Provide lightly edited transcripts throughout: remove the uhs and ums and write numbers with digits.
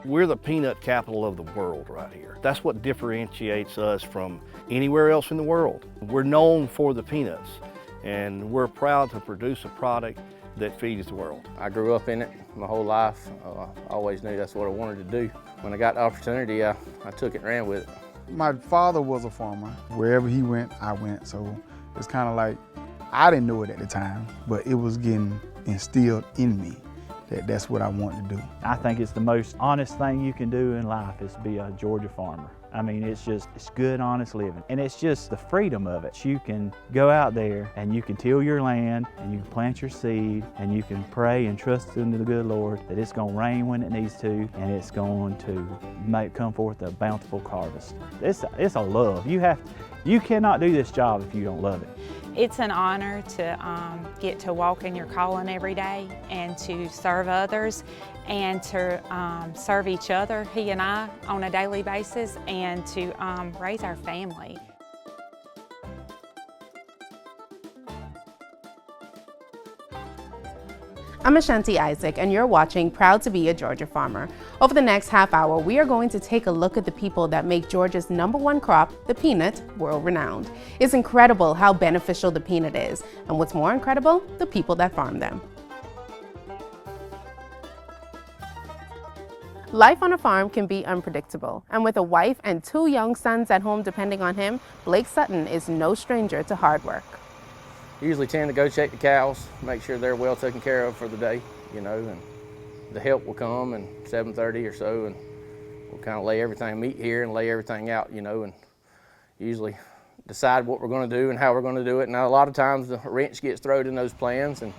We're the peanut capital of the world right here. That's what differentiates us from anywhere else in the world. We're known for the peanuts, and we're proud to produce a product that feeds the world. I grew up in it my whole life. I always knew that's what I wanted to do. When I got the opportunity, I took it and ran with it. My father was a farmer. Wherever he went, I went. So it's kind of like, I didn't know it at the time, but it was getting instilled in me that that's what I want to do. I think it's the most honest thing you can do in life is be a Georgia farmer. I mean, it's good, honest living. And it's just the freedom of it. You can go out there and you can till your land and you can plant your seed and you can pray and trust in the good Lord that it's going to rain when it needs to and it's going to come forth a bountiful harvest. It's a love. You cannot do this job if you don't love it. It's an honor to get to walk in your calling every day and to serve others and to serve each other, he and I, on a daily basis, and to raise our family. I'm Ashanti Isaac, and you're watching Proud to be a Georgia Farmer. Over the next half hour, we are going to take a look at the people that make Georgia's #1 crop, the peanut, world-renowned. It's incredible how beneficial the peanut is, and what's more incredible, the people that farm them. Life on a farm can be unpredictable, and with a wife and 2 young sons at home depending on him, Blake Sutton is no stranger to hard work. Usually tend to go check the cows, make sure they're well taken care of for the day, and the help will come at 7:30 or so, and we'll kind of meet here and lay everything out, and usually decide what we're going to do and how we're going to do it. Now, a lot of times the wrench gets thrown in those plans and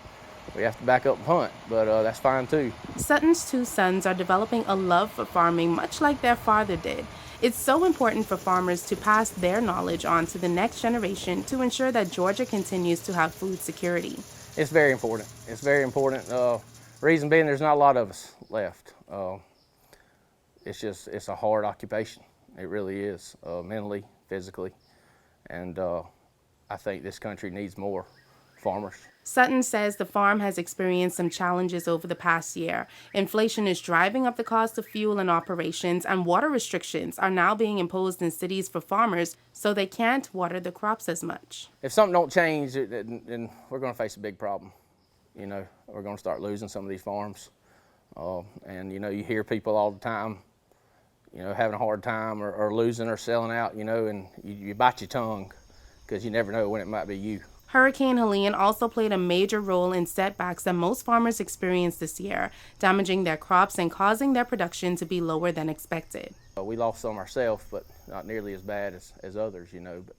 we have to back up and hunt, but that's fine too. Sutton's 2 sons are developing a love for farming much like their father did. It's so important for farmers to pass their knowledge on to the next generation to ensure that Georgia continues to have food security. It's very important. It's very important. Reason being, there's not a lot of us left. It's a hard occupation. It really is, mentally, physically, and I think this country needs more farmers. Sutton says the farm has experienced some challenges over the past year. Inflation is driving up the cost of fuel and operations, and water restrictions are now being imposed in cities for farmers so they can't water the crops as much. If something don't change, then we're going to face a big problem. We're going to start losing some of these farms. And you hear people all the time, having a hard time or losing or selling out, and you bite your tongue because you never know when it might be you. Hurricane Helene also played a major role in setbacks that most farmers experienced this year, damaging their crops and causing their production to be lower than expected. We lost some ourselves, but not nearly as bad as others, But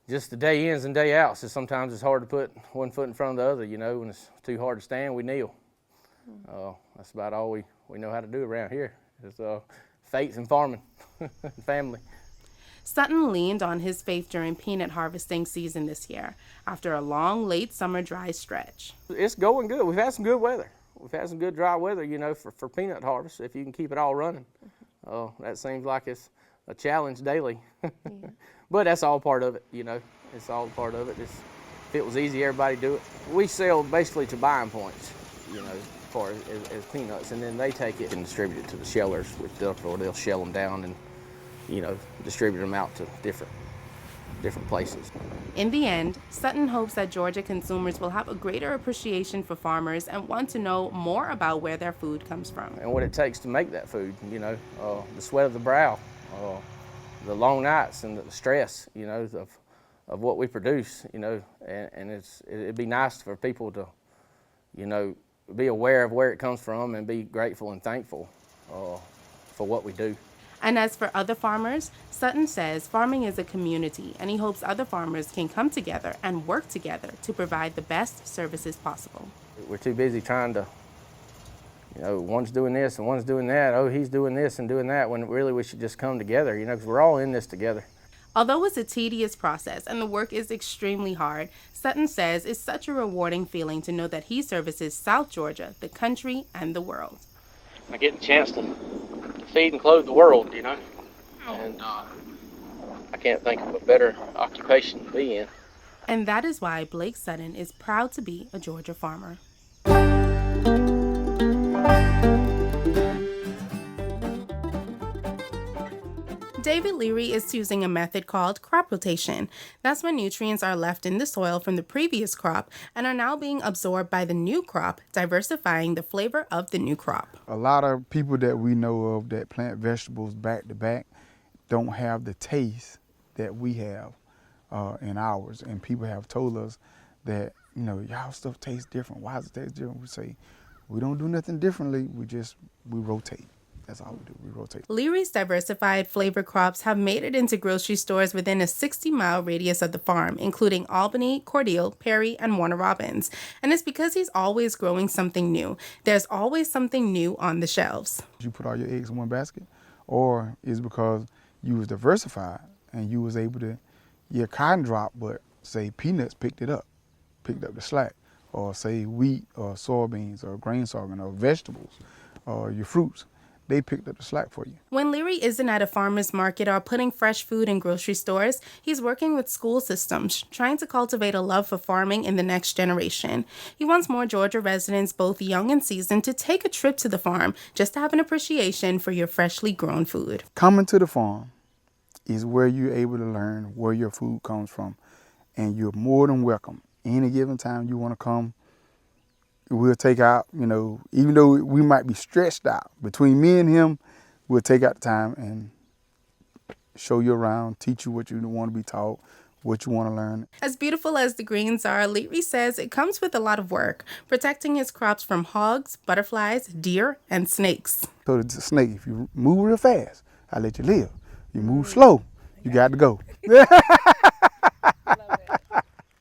just the day ins and day outs, sometimes it's hard to put one foot in front of the other, When it's too hard to stand, we kneel. That's about all we know how to do around here, is faith and farming and family. Sutton leaned on his faith during peanut harvesting season this year, after a long, late summer dry stretch. It's going good. We've had some good weather. We've had some good dry weather, for peanut harvest, if you can keep it all running. That seems like it's a challenge daily. Yeah. But that's all part of it, It's all part of it. If it was easy, everybody do it. We sell basically to buying points, for as peanuts, and then they take it and distribute it to the shellers, or they'll shell them down and distribute them out to different places. In the end, Sutton hopes that Georgia consumers will have a greater appreciation for farmers and want to know more about where their food comes from. And what it takes to make that food, the sweat of the brow, the long nights and the stress, of what we produce, and it'd be nice for people to, be aware of where it comes from and be grateful and thankful for what we do. And as for other farmers, Sutton says farming is a community, and he hopes other farmers can come together and work together to provide the best services possible. We're too busy trying to, one's doing this and one's doing that. Oh, he's doing this and doing that, when really we should just come together, because we're all in this together. Although it's a tedious process and the work is extremely hard, Sutton says it's such a rewarding feeling to know that he services South Georgia, the country, and the world. I get the chance to feed and clothe the world, and I can't think of a better occupation to be in. And that is why Blake Sutton is proud to be a Georgia farmer. David Leary is using a method called crop rotation. That's when nutrients are left in the soil from the previous crop and are now being absorbed by the new crop, diversifying the flavor of the new crop. A lot of people that we know of that plant vegetables back to back don't have the taste that we have in ours. And people have told us that, you know, y'all stuff tastes different. Why does it taste different? We say, we don't do nothing differently. We rotate. That's all we do, we rotate. Leary's diversified flavor crops have made it into grocery stores within a 60-mile radius of the farm, including Albany, Cordele, Perry, and Warner Robins. And it's because he's always growing something new. There's always something new on the shelves. You put all your eggs in one basket, or it's because you was diversified and you was able to, your cotton dropped, but say peanuts picked up the slack, or say wheat or soybeans or grain sorghum or vegetables or your fruits. They picked up the slack for you. When Leary isn't at a farmer's market or putting fresh food in grocery stores, he's working with school systems, trying to cultivate a love for farming in the next generation. He wants more Georgia residents, both young and seasoned, to take a trip to the farm just to have an appreciation for your freshly grown food. Coming to the farm is where you're able to learn where your food comes from, and you're more than welcome. Any given time you want to come, we'll take out, you know, even though we might be stretched out, between me and him, we'll take out the time and show you around, teach you what you want to be taught, what you want to learn. As beautiful as the greens are, Leary says it comes with a lot of work, protecting his crops from hogs, butterflies, deer, and snakes. So the snake, if you move real fast, I let you live. You move slow, you got to go.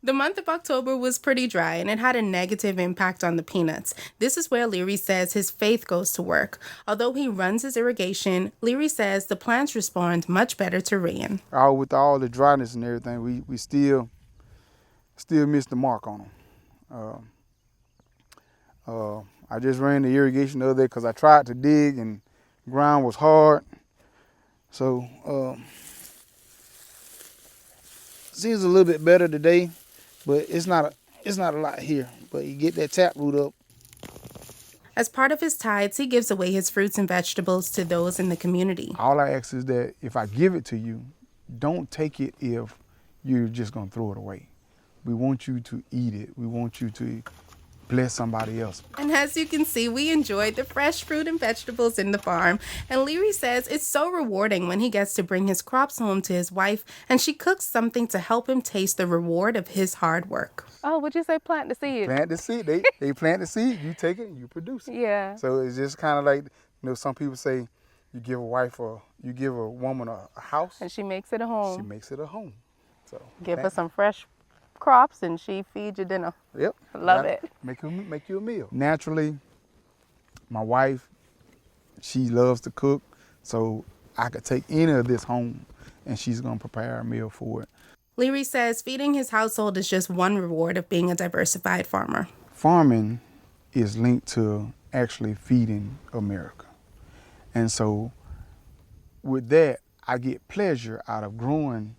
The month of October was pretty dry, and it had a negative impact on the peanuts. This is where Leary says his faith goes to work. Although he runs his irrigation, Leary says the plants respond much better to rain. With all the dryness and everything, we still missed the mark on them. I just ran the irrigation the other day because I tried to dig and the ground was hard. So seems a little bit better today. But it's not a lot here, but you get that taproot up. As part of his tithes, he gives away his fruits and vegetables to those in the community. All I ask is that if I give it to you, don't take it if you're just gonna throw it away. We want you to eat it. We want you to bless somebody else. And as you can see, we enjoyed the fresh fruit and vegetables in the farm. And Leary says it's so rewarding when he gets to bring his crops home to his wife and she cooks something to help him taste the reward of his hard work. Oh, would you say plant the seed? Plant the seed. They plant the seed, you take it and you produce it. Yeah. So it's just kind of like, you know, some people say you give a woman a house. And she makes it a home. She makes it a home. So Give her some fresh crops and she feeds you dinner. Yep. Love it. Make you a meal. Naturally, my wife, she loves to cook, so I could take any of this home and she's gonna prepare a meal for it. Leary says feeding his household is just one reward of being a diversified farmer. Farming is linked to actually feeding America. And so with that, I get pleasure out of growing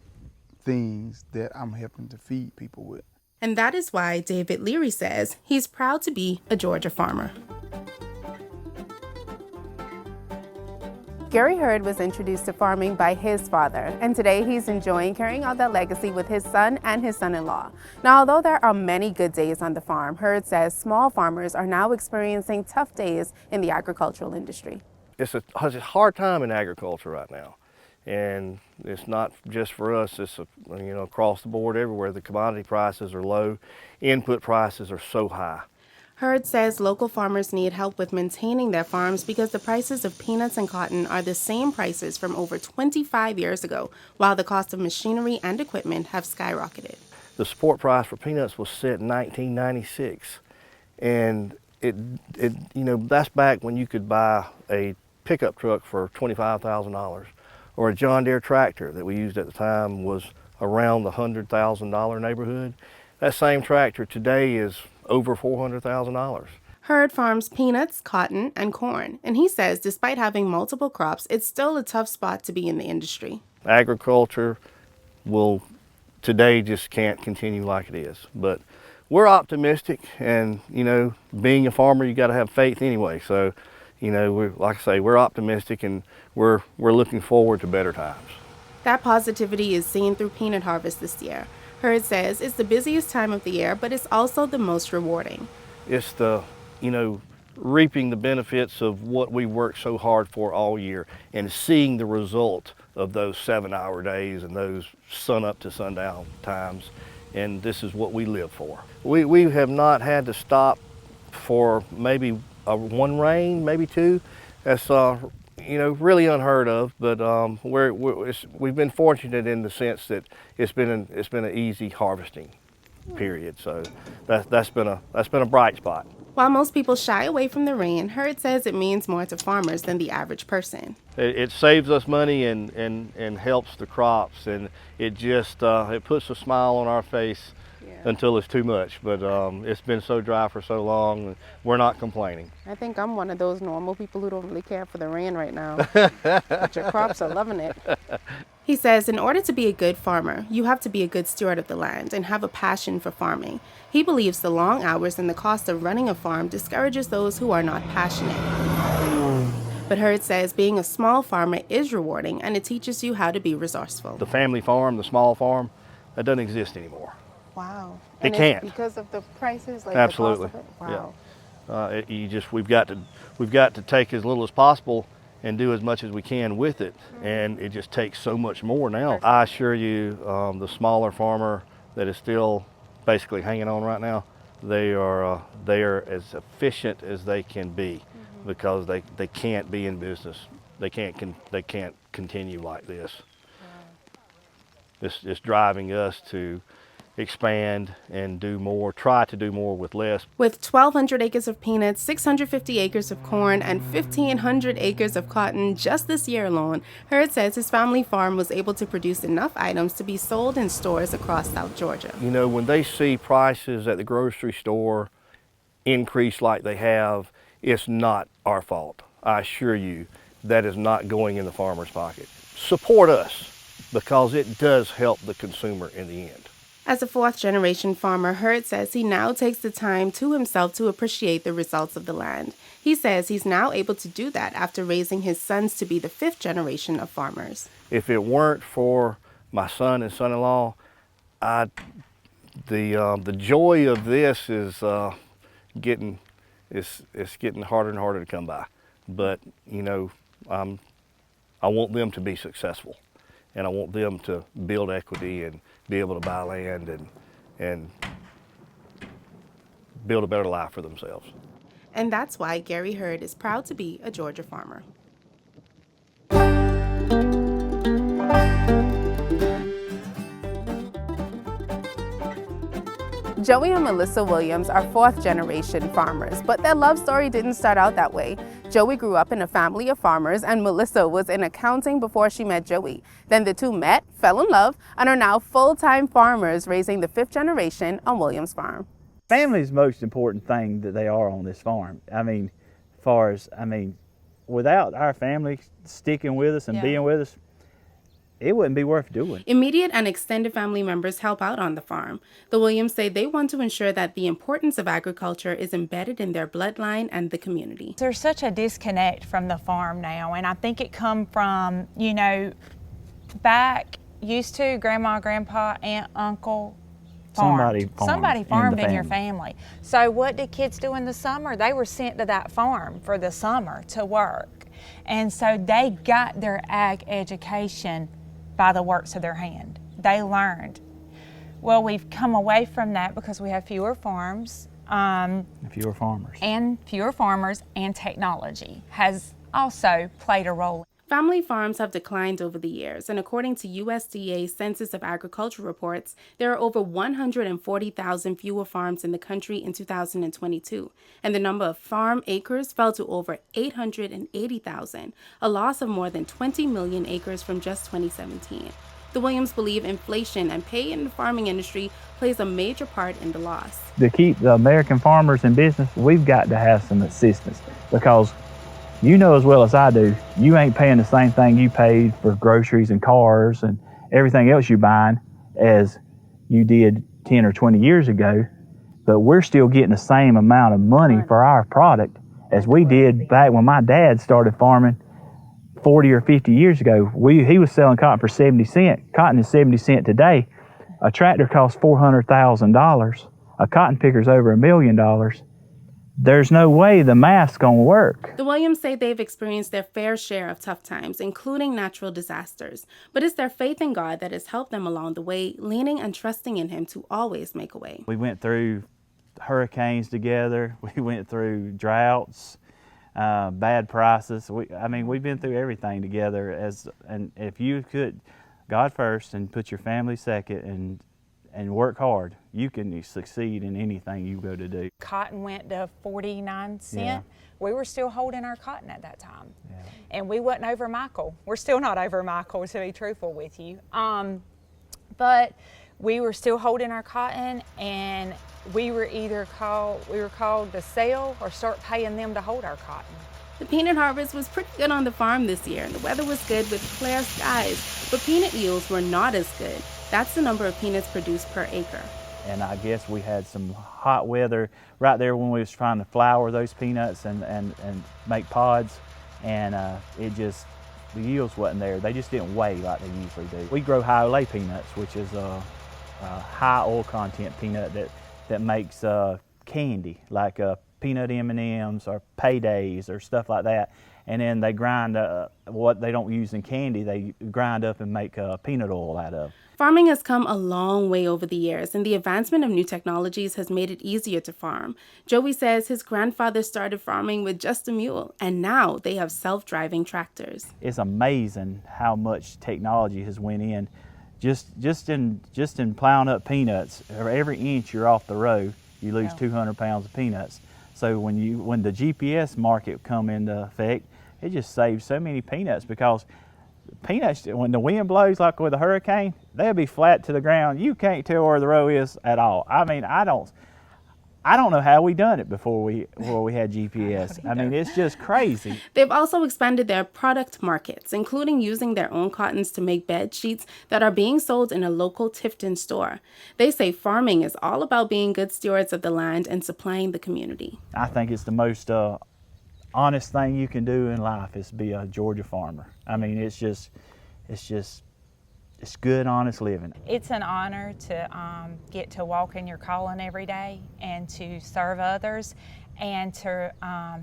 things that I'm helping to feed people with. And that is why David Leary says he's proud to be a Georgia farmer. Gary Hurd was introduced to farming by his father, and today he's enjoying carrying out that legacy with his son and his son-in-law. Now, although there are many good days on the farm, Hurd says small farmers are now experiencing tough days in the agricultural industry. It's a hard time in agriculture right now. And it's not just for us, it's across the board everywhere. The commodity prices are low, input prices are so high. Hurd says local farmers need help with maintaining their farms because the prices of peanuts and cotton are the same prices from over 25 years ago, while the cost of machinery and equipment have skyrocketed. The support price for peanuts was set in 1996, and that's back when you could buy a pickup truck for $25,000. Or a John Deere tractor that we used at the time was around the $100,000 neighborhood. That same tractor today is over $400,000. Hurd farms peanuts, cotton, and corn, and he says despite having multiple crops, it's still a tough spot to be in the industry. Agriculture today just can't continue like it is, but we're optimistic, and being a farmer, you got to have faith anyway. So, you know, like I say, we're optimistic and we're looking forward to better times. That positivity is seen through peanut harvest this year. Hurd says it's the busiest time of the year, but it's also the most rewarding. It's the, you know, reaping the benefits of what we worked so hard for all year and seeing the result of those 7-hour days and those sun up to sundown times. And this is what we live for. We have not had to stop for maybe one rain, maybe two. That's you know, really unheard of. But we've been fortunate in the sense that it's been an easy harvesting period. So that's been a bright spot. While most people shy away from the rain, Hurd says it means more to farmers than the average person. It saves us money and helps the crops, and it just it puts a smile on our face until it's too much. But it's been so dry for so long, we're not complaining. I think I'm one of those normal people who don't really care for the rain right now. But your crops are loving it. He says in order to be a good farmer, you have to be a good steward of the land and have a passion for farming. He believes the long hours and the cost of running a farm discourages those who are not passionate. But Hurd says being a small farmer is rewarding and it teaches you how to be resourceful. The family farm, the small farm, that doesn't exist anymore. Wow. It And can't. it's because of the prices, like Absolutely. the cost of it? Wow. Yeah. We've got to take as little as possible and do as much as we can with it, and it just takes so much more now. I assure you, the smaller farmer that is still basically hanging on right now, they are as efficient as they can be, because they can't be in business. They can't continue like this. It's driving us to expand and do more, try to do more with less. With 1,200 acres of peanuts, 650 acres of corn, and 1,500 acres of cotton just this year alone, Hurd says his family farm was able to produce enough items to be sold in stores across South Georgia. You know, when they see prices at the grocery store increase like they have, it's not our fault. I assure you, that is not going in the farmer's pocket. Support us, because it does help the consumer in the end. As a fourth-generation farmer, Hurd says he now takes the time to himself to appreciate the results of the land. He says he's now able to do that after raising his sons to be the fifth generation of farmers. If it weren't for my son and son-in-law, the joy of this is getting harder and harder to come by. But you know, I want them to be successful, and I want them to build equity and be able to buy land and build a better life for themselves. And that's why Gary Hurd is proud to be a Georgia farmer. Joey and Melissa Williams are fourth-generation farmers, but their love story didn't start out that way. Joey grew up in a family of farmers, and Melissa was in accounting before she met Joey. Then the two met, fell in love, and are now full-time farmers raising the fifth generation on Williams Farm. Family is the most important thing that they are on this farm. Without our family sticking with us and being with us, it wouldn't be worth doing. Immediate and extended family members help out on the farm. The Williams say they want to ensure that the importance of agriculture is embedded in their bloodline and the community. There's such a disconnect from the farm now, and I think it come from, you know, back used to grandma, grandpa, aunt, uncle, farmed. Somebody farmed in your family. So what did kids do in the summer? They were sent to that farm for the summer to work. And so they got their ag education by the works of their hand. They learned. Well, we've come away from that because we have fewer farms. Fewer farmers. And fewer farmers, and technology has also played a role. Family farms have declined over the years, and according to USDA Census of Agriculture reports, there are over 140,000 fewer farms in the country in 2022, and the number of farm acres fell to over 880,000, a loss of more than 20 million acres from just 2017. The Williams believe inflation and pay in the farming industry plays a major part in the loss. To keep the American farmers in business, we've got to have some assistance, because you know as well as I do, you ain't paying the same thing you paid for groceries and cars and everything else you're buying as you did 10 or 20 years ago, but we're still getting the same amount of money for our product, as we did back when my dad started farming 40 or 50 years ago. He was selling cotton for 70 cents. Cotton is 70 cents today. A tractor costs $400,000. A cotton picker's over $1 million. There's no way the math's gonna work. The Williams say they've experienced their fair share of tough times, including natural disasters. But it's their faith in God that has helped them along the way, leaning and trusting in Him to always make a way. We went through hurricanes together. We went through droughts, bad prices. We've been through everything together. And if you could, God first and put your family second and work hard, you can succeed in anything you go to do. Cotton went to 49 cents. Yeah. We were still holding our cotton at that time. Yeah. And we wasn't over Michael. We're still not over Michael, to be truthful with you. But we were still holding our cotton, and we were called to sell or start paying them to hold our cotton. The peanut harvest was pretty good on the farm this year. The weather was good with clear skies, but peanut yields were not as good. That's the number of peanuts produced per acre. And I guess we had some hot weather right there when we was trying to flour those peanuts and make pods, and the yields wasn't there. They just didn't weigh like they usually do. We grow high olay peanuts, which is a high oil content peanut that makes candy, like peanut M&Ms or Paydays or stuff like that. And then they grind what they don't use in candy, they grind up and make peanut oil out of. Farming has come a long way over the years, and the advancement of new technologies has made it easier to farm. Joey says his grandfather started farming with just a mule, and now they have self-driving tractors. It's amazing how much technology has went in. Just in plowing up peanuts, every inch you're off the row, you lose 200 pounds of peanuts. So when the GPS market come into effect, it just saves so many peanuts, because peanuts, when the wind blows like with a hurricane, they'll be flat to the ground. You can't tell where the row is at all. I mean, I don't know how we done it before we had GPS. I mean, it's just crazy. They've also expanded their product markets, including using their own cottons to make bed sheets that are being sold in a local Tifton store. They say farming is all about being good stewards of the land and supplying the community. I think it's the most honest thing you can do in life is be a Georgia farmer. I mean, it's good, honest living. It's an honor to get to walk in your calling every day and to serve others and to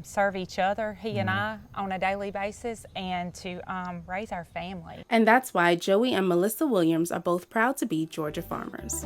serve each other, he and I, on a daily basis, and to raise our family. And that's why Joey and Melissa Williams are both proud to be Georgia farmers.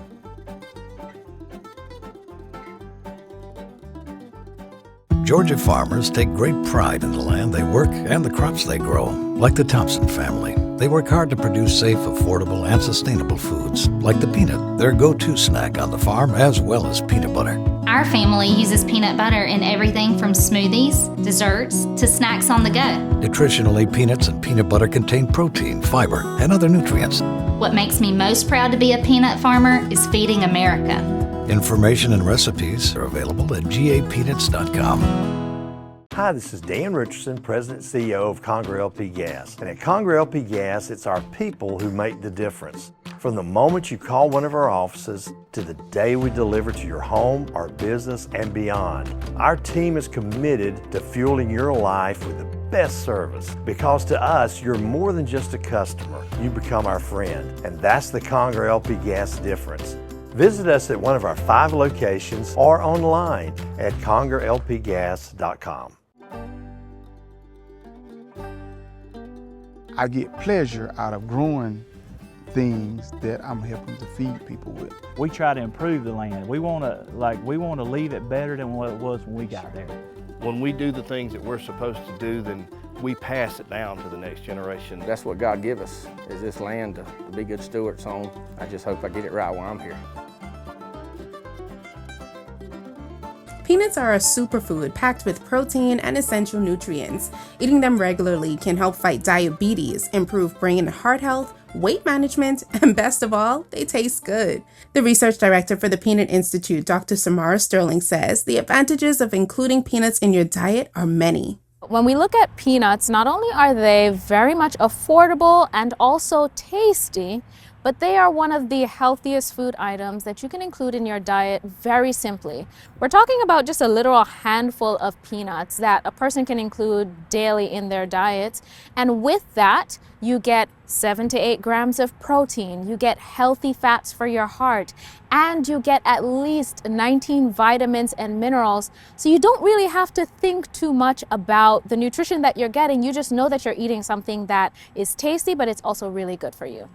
Georgia farmers take great pride in the land they work and the crops they grow. Like the Thompson family, they work hard to produce safe, affordable, and sustainable foods, like the peanut, their go-to snack on the farm, as well as peanut butter. Our family uses peanut butter in everything from smoothies, desserts, to snacks on the go. Nutritionally, peanuts and peanut butter contain protein, fiber, and other nutrients. What makes me most proud to be a peanut farmer is feeding America. Information and recipes are available at gapeanuts.com. Hi, this is Dan Richardson, President and CEO of Conger LP Gas. And at Conger LP Gas, it's our people who make the difference. From the moment you call one of our offices to the day we deliver to your home, our business, and beyond, our team is committed to fueling your life with the best service. Because to us, you're more than just a customer. You become our friend. And that's the Conger LP Gas difference. Visit us at one of our 5 locations or online at congerlpgas.com. I get pleasure out of growing things that I'm helping to feed people with. We try to improve the land. We want to leave it better than what it was when we got there. When we do the things that we're supposed to do, then we pass it down to the next generation. That's what God give us, is this land to be good stewards on. I just hope I get it right while I'm here. Peanuts are a superfood packed with protein and essential nutrients. Eating them regularly can help fight diabetes, improve brain and heart health, weight management, and best of all, they taste good. The research director for the Peanut Institute, Dr. Samara Sterling, says the advantages of including peanuts in your diet are many. When we look at peanuts, not only are they very much affordable and also tasty, but they are one of the healthiest food items that you can include in your diet very simply. We're talking about just a literal handful of peanuts that a person can include daily in their diets. And with that, you get 7 to 8 grams of protein, you get healthy fats for your heart, and you get at least 19 vitamins and minerals. So you don't really have to think too much about the nutrition that you're getting. You just know that you're eating something that is tasty, but it's also really good for you.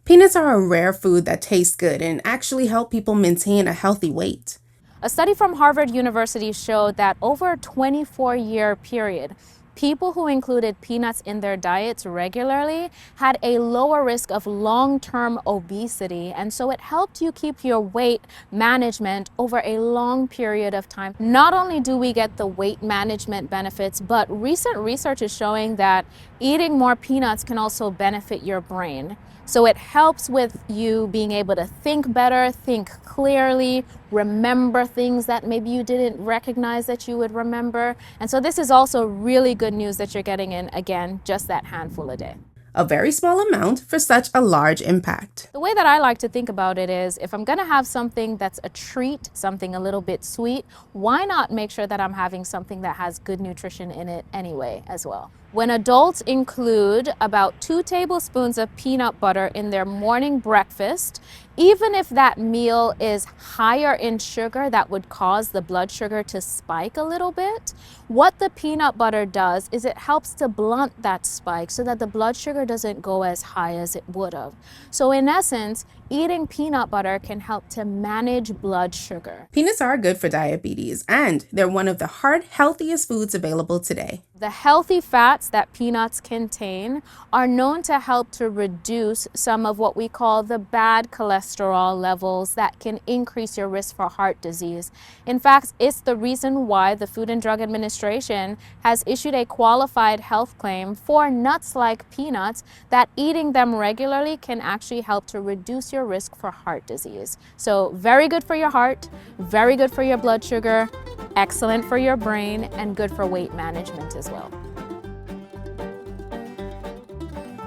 Peanuts are a rare food that tastes good and actually help people maintain a healthy weight. A study from Harvard University showed that over a 24-year period, people who included peanuts in their diets regularly had a lower risk of long-term obesity, and so it helped you keep your weight management over a long period of time. Not only do we get the weight management benefits, but recent research is showing that eating more peanuts can also benefit your brain. So it helps with you being able to think better, think clearly, remember things that maybe you didn't recognize that you would remember. And so this is also really good news that you're getting in, again, just that handful a day. A very small amount for such a large impact. The way that I like to think about it is, if I'm gonna have something that's a treat, something a little bit sweet, why not make sure that I'm having something that has good nutrition in it anyway as well? When adults include about 2 tablespoons of peanut butter in their morning breakfast, even if that meal is higher in sugar that would cause the blood sugar to spike a little bit, what the peanut butter does is it helps to blunt that spike so that the blood sugar doesn't go as high as it would have. So in essence, eating peanut butter can help to manage blood sugar. Peanuts are good for diabetes, and they're one of the healthiest foods available today. The healthy fats that peanuts contain are known to help to reduce some of what we call the bad cholesterol levels that can increase your risk for heart disease. In fact, it's the reason why the Food and Drug Administration has issued a qualified health claim for nuts like peanuts that eating them regularly can actually help to reduce your risk for heart disease. So very good for your heart, very good for your blood sugar, excellent for your brain, and good for weight management as well.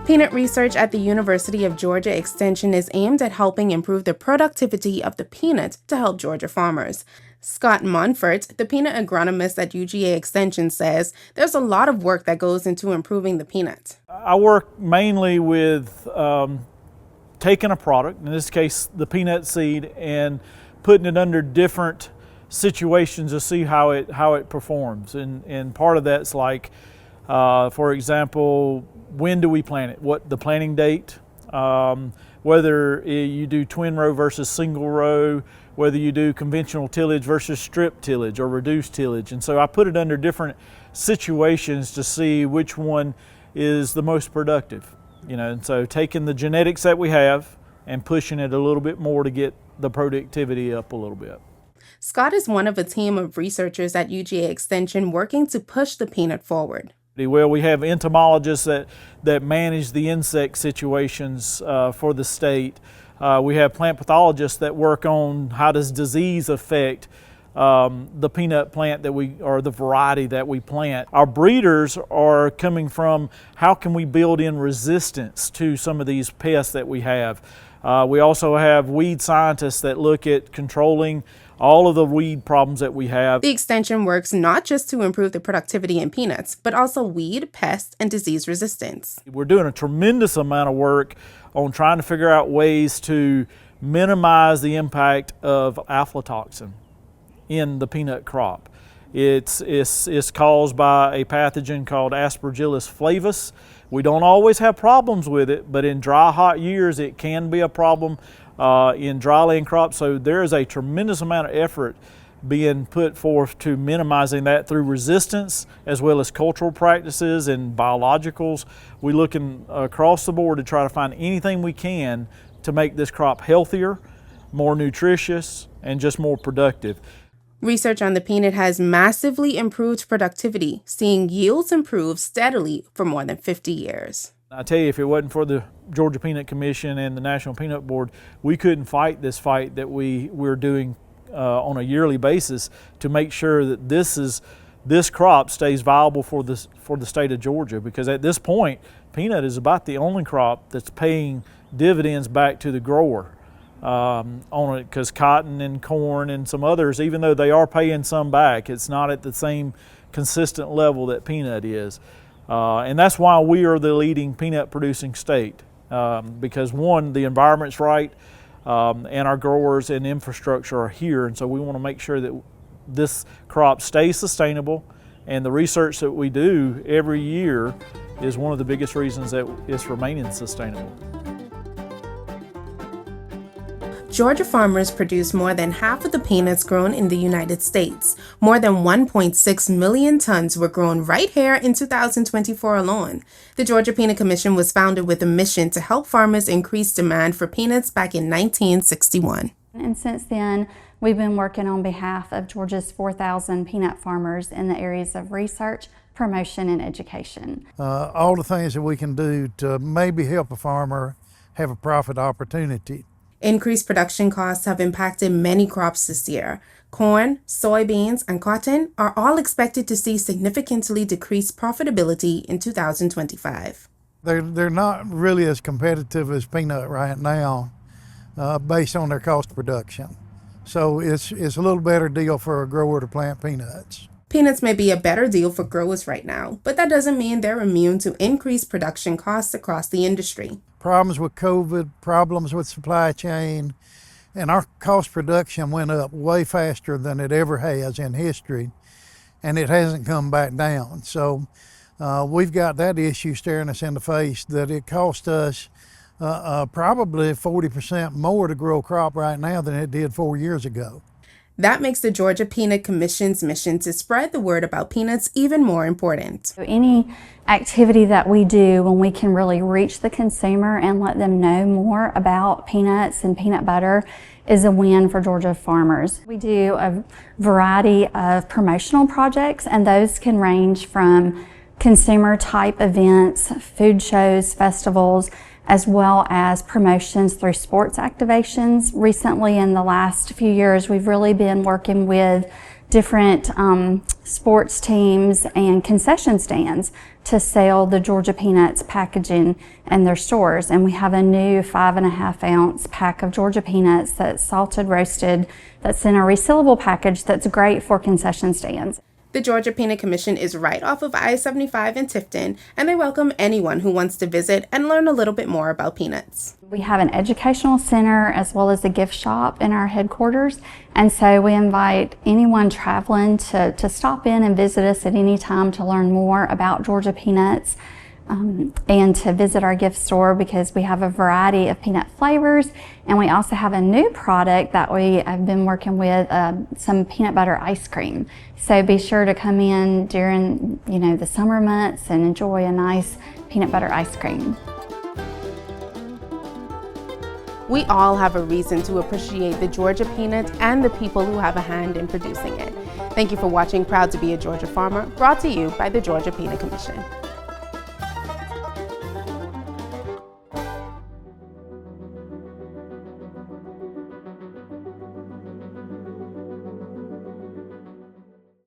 Peanut research at the University of Georgia Extension is aimed at helping improve the productivity of the peanut to help Georgia farmers. Scott Monfort, the peanut agronomist at UGA Extension, says there's a lot of work that goes into improving the peanut. I work mainly with taking a product, in this case the peanut seed, and putting it under different situations to see how it performs. And part of that's like, for example, when do we plant it? What the planting date? Whether you do twin row versus single row, whether you do conventional tillage versus strip tillage or reduced tillage. And so I put it under different situations to see which one is the most productive. You know, and so taking the genetics that we have and pushing it a little bit more to get the productivity up a little bit. Scott is one of a team of researchers at UGA Extension working to push the peanut forward. Well, we have entomologists that manage the insect situations for the state. We have plant pathologists that work on how does disease affect the peanut plant or the variety that we plant. Our breeders are coming from how can we build in resistance to some of these pests that we have. We also have weed scientists that look at controlling all of the weed problems that we have. The extension works not just to improve the productivity in peanuts, but also weed, pest, and disease resistance. We're doing a tremendous amount of work on trying to figure out ways to minimize the impact of aflatoxin in the peanut crop. It's caused by a pathogen called Aspergillus flavus. We don't always have problems with it, but in dry, hot years, it can be a problem in dryland crops. So there is a tremendous amount of effort being put forth to minimizing that through resistance as well as cultural practices and biologicals. We're looking across the board to try to find anything we can to make this crop healthier, more nutritious, and just more productive. Research on the peanut has massively improved productivity, seeing yields improve steadily for more than 50 years. I tell you, if it wasn't for the Georgia Peanut Commission and the National Peanut Board, we couldn't fight this fight that we're doing on a yearly basis to make sure that this crop stays viable for the state of Georgia. Because at this point, peanut is about the only crop that's paying dividends back to the grower on it, because cotton and corn and some others, even though they are paying some back, it's not at the same consistent level that peanut is. And that's why we are the leading peanut producing state, because one, the environment's right, and our growers and infrastructure are here, and so we want to make sure that this crop stays sustainable, and the research that we do every year is one of the biggest reasons that it's remaining sustainable. Georgia farmers produce more than half of the peanuts grown in the United States. More than 1.6 million tons were grown right here in 2024 alone. The Georgia Peanut Commission was founded with a mission to help farmers increase demand for peanuts back in 1961. And since then, we've been working on behalf of Georgia's 4,000 peanut farmers in the areas of research, promotion, and education. All the things that we can do to maybe help a farmer have a profit opportunity. Increased production costs have impacted many crops this year. Corn, soybeans, and cotton are all expected to see significantly decreased profitability in 2025. They're not really as competitive as peanut right now, based on their cost of production. So it's a little better deal for a grower to plant peanuts. Peanuts may be a better deal for growers right now, but that doesn't mean they're immune to increased production costs across the industry. Problems with COVID, problems with supply chain, and our cost production went up way faster than it ever has in history, and it hasn't come back down. So we've got that issue staring us in the face, that it cost us probably 40% more to grow a crop right now than it did 4 years ago. That makes the Georgia Peanut Commission's mission to spread the word about peanuts even more important. So any activity that we do when we can really reach the consumer and let them know more about peanuts and peanut butter is a win for Georgia farmers. We do a variety of promotional projects, and those can range from consumer type events, food shows, festivals, as well as promotions through sports activations. Recently, in the last few years, we've really been working with different sports teams and concession stands to sell the Georgia Peanuts packaging in their stores. And we have a new 5.5 ounce pack of Georgia Peanuts that's salted, roasted, that's in a resealable package that's great for concession stands. The Georgia Peanut Commission is right off of I-75 in Tifton, and they welcome anyone who wants to visit and learn a little bit more about peanuts. We have an educational center as well as a gift shop in our headquarters, and so we invite anyone traveling to stop in and visit us at any time to learn more about Georgia peanuts. And to visit our gift store, because we have a variety of peanut flavors, and we also have a new product that we have been working with, some peanut butter ice cream. So be sure to come in during the summer months and enjoy a nice peanut butter ice cream. We all have a reason to appreciate the Georgia peanut and the people who have a hand in producing it. Thank you for watching Proud to be a Georgia Farmer, brought to you by the Georgia Peanut Commission.